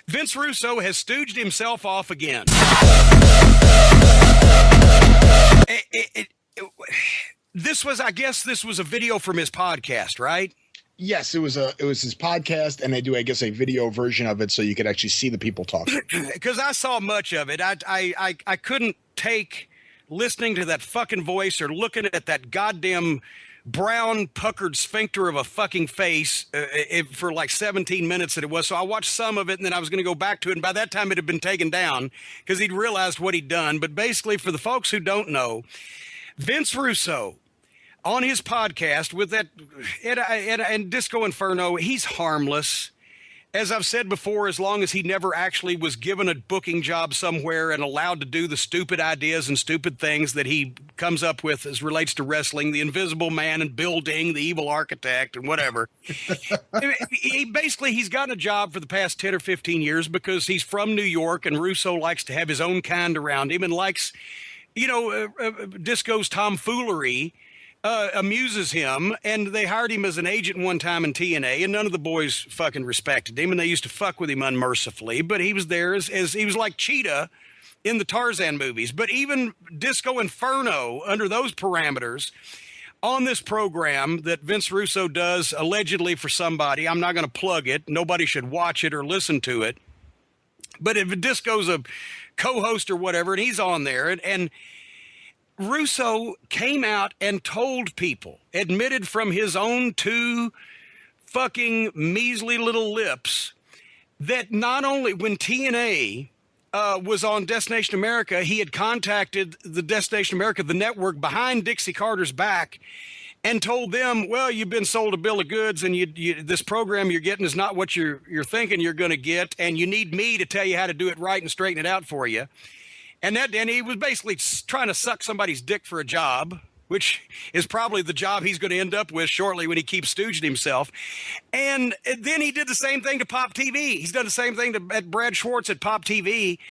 Vince Russo has stooged himself off again. This was, I guess, this was a video from his podcast, right? Yes, it was his podcast, and they do, I guess, a video version of it so you could actually see the people talking. Because I saw much of it. I couldn't take listening to that fucking voice or looking at that goddamn brown puckered sphincter of a fucking face for like 17 minutes that it was. So I watched some of it, and then I was going to go back to it. And by that time, it had been taken down because he'd realized what he'd done. But basically, for the folks who don't know, Vince Russo, on his podcast with that and Disco Inferno, he's harmless. As I've said before, as long as he never actually was given a booking job somewhere and allowed to do the stupid ideas and stupid things that he comes up with as relates to wrestling, the Invisible Man and building, the evil architect and whatever. He's gotten a job for the past 10 or 15 years because he's from New York, and Russo likes to have his own kind around him and likes, Disco's tomfoolery. Amuses him, and they hired him as an agent one time in TNA, and none of the boys fucking respected him, and they used to fuck with him unmercifully, but he was there as he was like Cheetah in the Tarzan movies. But even Disco Inferno, under those parameters, on this program that Vince Russo does allegedly for somebody, I'm not going to plug it, nobody should watch it or listen to it, but if Disco's a co-host or whatever, and he's on there, and Russo came out and told people, admitted from his own two fucking measly little lips, that not only when TNA was on Destination America, he had contacted the Destination America, the network behind Dixie Carter's back, and told them, well, you've been sold a bill of goods, and this program you're getting is not what you're thinking you're going to get, and you need me to tell you how to do it right and straighten it out for you. And he was basically trying to suck somebody's dick for a job, which is probably the job he's going to end up with shortly when he keeps stooging himself. And then he did the same thing to Pop TV. He's done the same thing at Brad Schwartz at Pop TV.